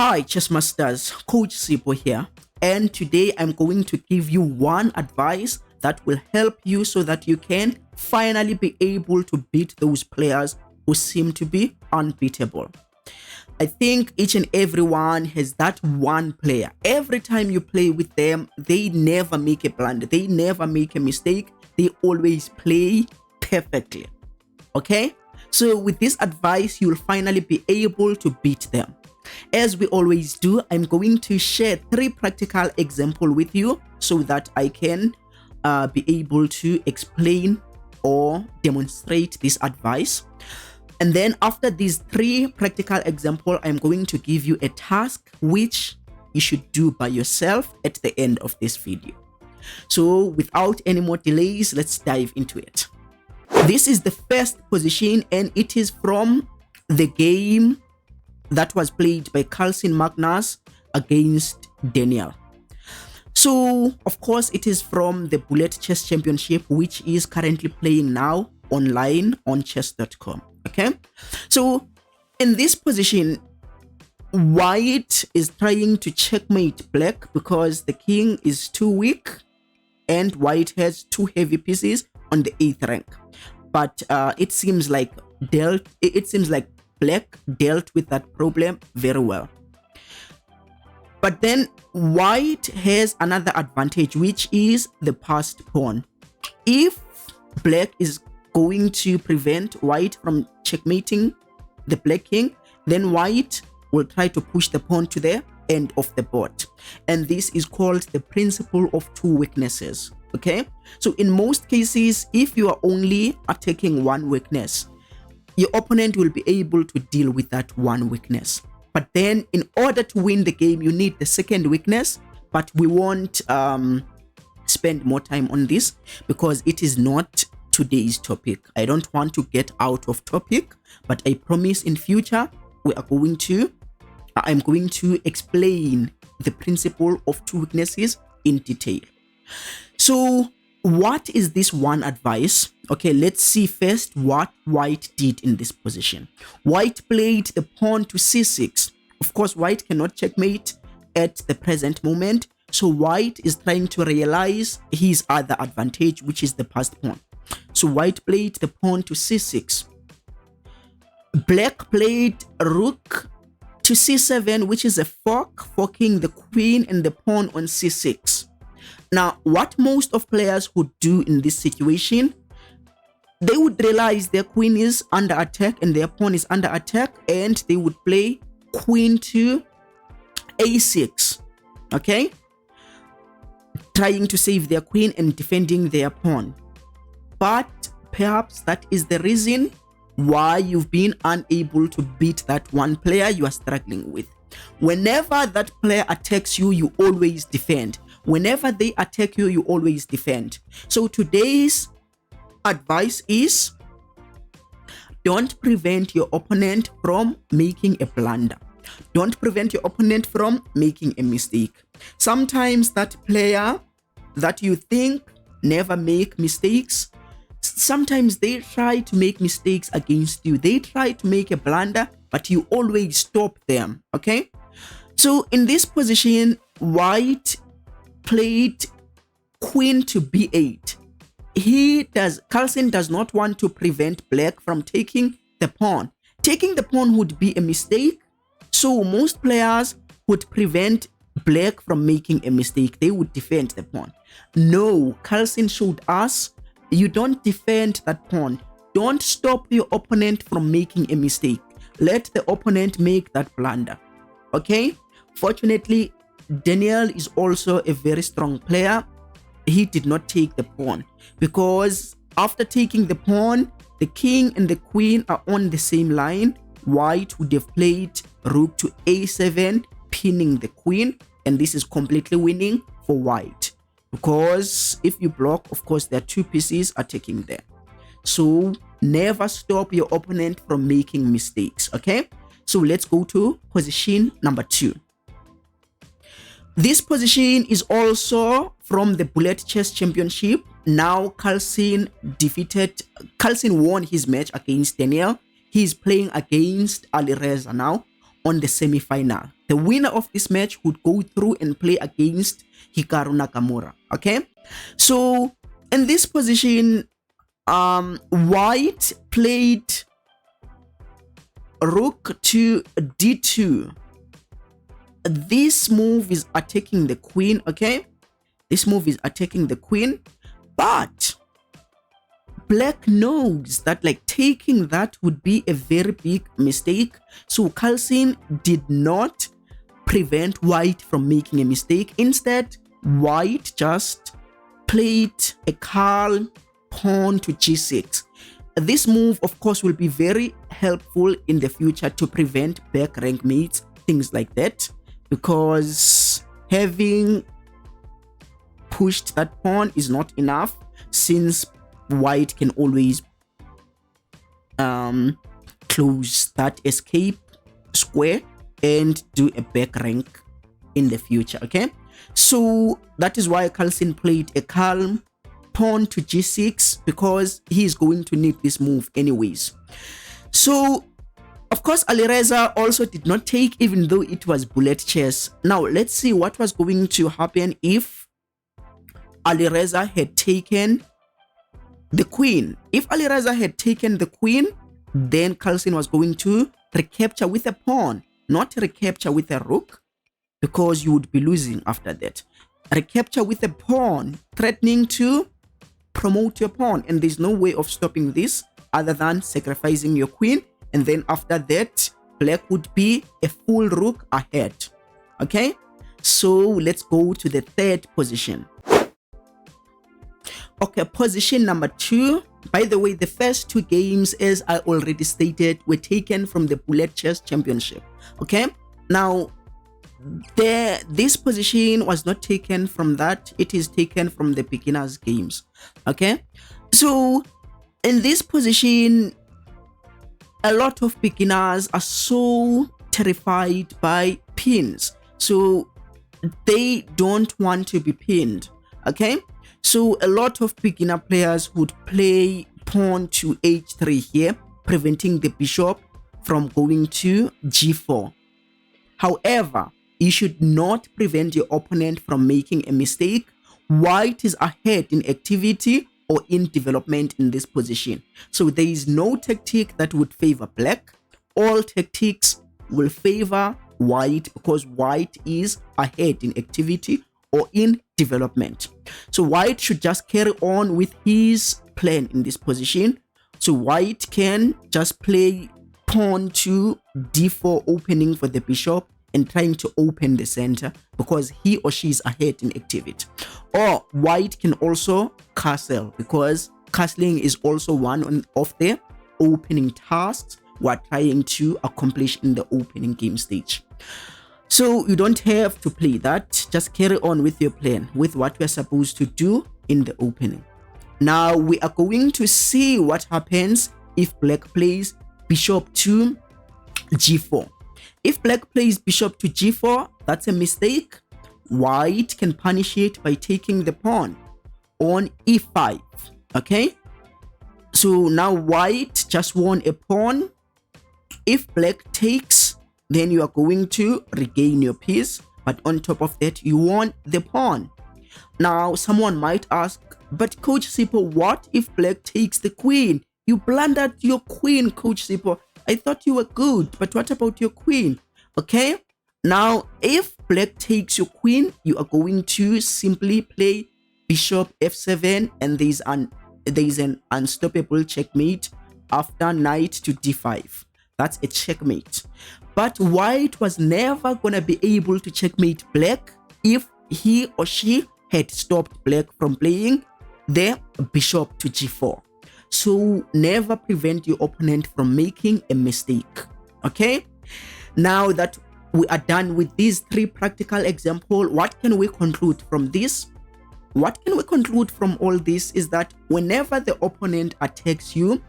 Hi chess masters, Coach Sipho here, and today I'm going to give you one advice that will help you so that you can finally be able to beat those players who seem to be unbeatable. I think each and everyone has that one player. Every time you play with them, they never make a blunder, they never make a mistake, they always play perfectly. Okay, so with this advice you'll finally be able to beat them. As we always do, I'm going to share 3 practical examples with you so that I can be able to explain or demonstrate this advice. And then after these 3 practical examples, I'm going to give you a task which you should do by yourself at the end of this video. So without any more delays, let's dive into it. This is the first position and it is from the game that was played by Carlsen Magnus against Daniel. So of course it is from the Bullet Chess Championship, which is currently playing now online on chess.com. Okay, so in this position white is trying to checkmate black because the king is too weak and white has 2 heavy pieces on the 8th rank. But it seems like black dealt with that problem very well. But then white has another advantage, which is the passed pawn. If black is going to prevent white from checkmating the black king, then white will try to push the pawn to the end of the board, and this is called the principle of 2 weaknesses. Okay, so in most cases, if you are only attacking one weakness, your opponent will be able to deal with that one weakness. But then in order to win the game, you need the second weakness, but we won't spend more time on this because it is not today's topic. I don't want to get out of topic, but I promise in future I'm going to explain the principle of 2 weaknesses in detail. So what is this one advice? Okay, let's see first what white did in this position. White played the pawn to c6. Of course, white cannot checkmate at the present moment, so white is trying to realize his other advantage, which is the passed pawn. So white played the pawn to c6. Black played rook to c7, which is a fork, forking the queen and the pawn on c6. Now, what most of players would do in this situation, they would realize their queen is under attack and their pawn is under attack, and they would play queen to a6. Okay, trying to save their queen and defending their pawn. But perhaps that is the reason why you've been unable to beat that one player you are struggling with. Whenever that player attacks you, you always defend. Whenever they attack you, you always defend. So today's advice is, don't prevent your opponent from making a blunder. Don't prevent your opponent from making a mistake. Sometimes that player that you think never make mistakes, sometimes they try to make mistakes against you. They try to make a blunder, but you always stop them. Okay, so in this position, white played queen to b8. Carlsen does not want to prevent black from taking the pawn. Taking the pawn would be a mistake, so most players would prevent black from making a mistake. They would defend the pawn. No, Carlsen showed us you don't defend that pawn. Don't stop your opponent from making a mistake. Let the opponent make that blunder. Okay, fortunately Daniel is also a very strong player. He did not take the pawn because after taking the pawn, the king and the queen are on the same line. White would have played rook to a7, pinning the queen, and this is completely winning for white because if you block, of course there are 2 pieces attacking there. So never stop your opponent from making mistakes. Okay, so let's go to position number 2. This position is also from the Bullet Chess Championship. Now Carlsen won his match against Daniel. He is playing against Alireza now on the semi-final. The winner of this match would go through and play against Hikaru Nakamura. Okay, so in this position, white played rook to d2. This move is attacking the queen. Okay, this move is attacking the queen, but black knows that like taking that would be a very big mistake. So Carlsen did not prevent white from making a mistake. Instead, white just played a calm pawn to g6. This move, of course, will be very helpful in the future to prevent back rank mates, things like that, because having pushed that pawn is not enough, since white can always close that escape square and do a back rank in the future. Okay, so that is why Carlsen played a calm pawn to g6, because he is going to need this move anyways. So of course Alireza also did not take, even though it was bullet chess. Now let's see what was going to happen if Alireza had taken the queen. If Alireza had taken the queen, then Carlsen was going to recapture with a pawn, not recapture with a rook, because you would be losing after that. Recapture with a pawn, threatening to promote your pawn, and there's no way of stopping this other than sacrificing your queen, and then after that black would be a full rook ahead. Okay, so let's go to the third position. Okay, position number 2. By the way, the first 2 games, as I already stated, were taken from the Bullet Chess Championship. Okay, now this position was not taken from that. It is taken from the beginners games. Okay, so in this position, a lot of beginners are so terrified by pins, so they don't want to be pinned. Okay, so a lot of beginner players would play pawn to h3 here, preventing the bishop from going to g4. However, you should not prevent your opponent from making a mistake. White is ahead in activity or in development in this position, so there is no tactic that would favor black. All tactics will favor white, because white is ahead in activity or in development. So white should just carry on with his plan in this position. So white can just play pawn to d4, opening for the bishop and trying to open the center, because he or she is ahead in activity. Or white can also castle, because castling is also one of the opening tasks we are trying to accomplish in the opening game stage. So you don't have to play that, just carry on with your plan, with what we are supposed to do in the opening. Now we are going to see what happens if black plays bishop to g4. If black plays bishop to g4, that's a mistake. White can punish it by taking the pawn on e5. Okay, so now white just won a pawn. If black takes, then you are going to regain your piece, but on top of that you won the pawn. Now someone might ask, but Coach Sipho, what if black takes the queen? You blundered your queen, Coach Sipho. I thought you were good, but what about your queen? Okay, now if black takes your queen, you are going to simply play bishop f7, and there is an unstoppable checkmate after knight to d5. That's a checkmate. But white was never gonna be able to checkmate black if he or she had stopped black from playing the bishop to g4. So never prevent your opponent from making a mistake. Okay, now that we are done with these 3 practical examples, what can we conclude from this? What can we conclude from all this is that whenever the opponent attacks you,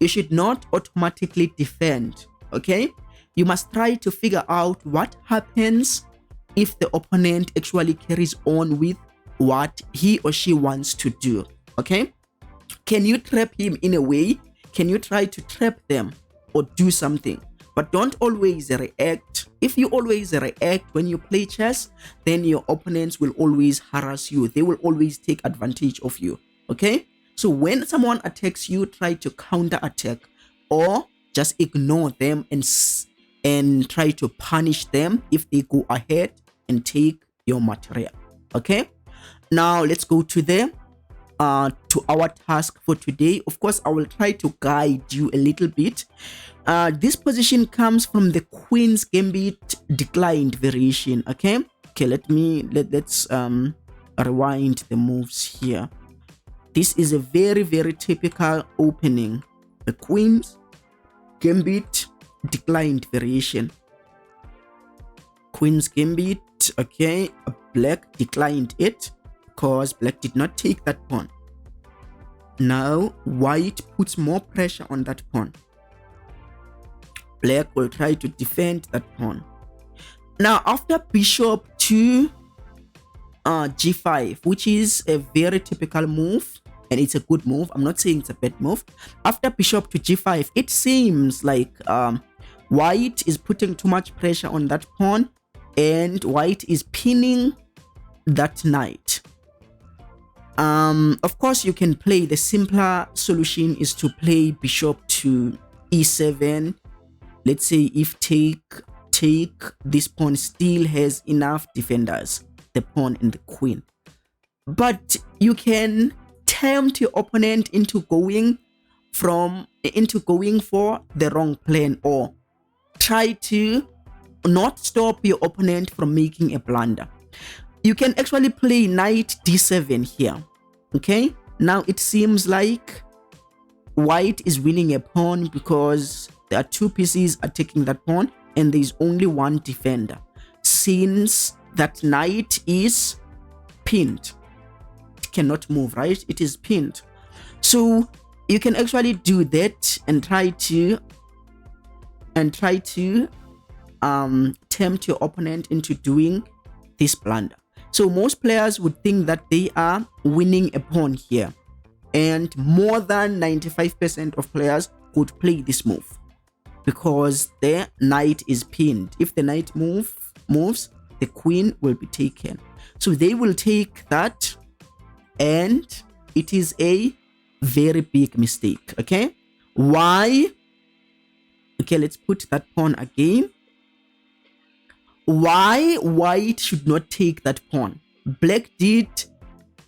you should not automatically defend. Okay, you must try to figure out what happens if the opponent actually carries on with what he or she wants to do. Okay, can you trap him in a way? Can you try to trap them or do something? But don't always react if you always react when you play chess, then your opponents will always harass you. They will always take advantage of you. Okay, so when someone attacks you, try to counter attack or just ignore them and try to punish them if they go ahead and take your material. Okay, now let's go to our task for today. Of course, I will try to guide you a little bit. This position comes from the Queen's Gambit declined variation. Okay, let's rewind the moves here. This is a very, very typical opening. The Queen's Gambit declined variation. Queen's Gambit, okay, black declined it because black did not take that pawn. Now white puts more pressure on that pawn. Black will try to defend that pawn. Now after bishop to g5, which is a very typical move, and it's a good move, I'm not saying it's a bad move. After bishop to g5, it seems like white is putting too much pressure on that pawn, and white is pinning that knight. Of course, you can play the simpler solution is to play bishop to e7. Let's say if take, this pawn still has enough defenders, the pawn and the queen. But you can tempt your opponent into going for the wrong plan, or try to not stop your opponent from making a blunder. You can actually play knight d7 here. Okay, now it seems like white is winning a pawn because there are two pieces attacking that pawn and there is only one defender, since that knight is pinned. It cannot move, right? It is pinned. So you can actually do that and try to tempt your opponent into doing this blunder. So most players would think that they are winning a pawn here, and more than 95% of players would play this move because the knight is pinned. If the knight moves, the queen will be taken. So they will take that, and it is a very big mistake. Okay, why? Okay, let's put that pawn again. Why white should not take that pawn? Black did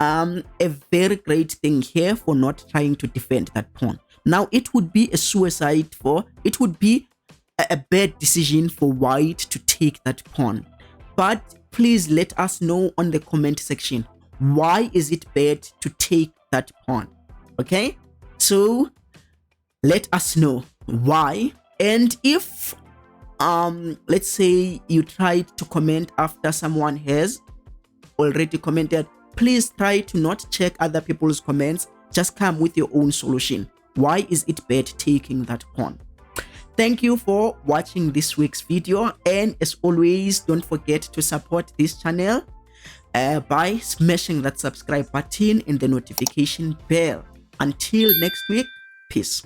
a very great thing here for not trying to defend that pawn. Now it would be a suicide it would be a bad decision for white to take that pawn. But please let us know on the comment section, why is it bad to take that pawn? Okay, so let us know why. And if let's say you tried to comment after someone has already commented, please try to not check other people's comments. Just come with your own solution. Why is it bad taking that pawn? Thank you for watching this week's video, and as always, don't forget to support this channel by smashing that subscribe button and the notification bell. Until next week, peace.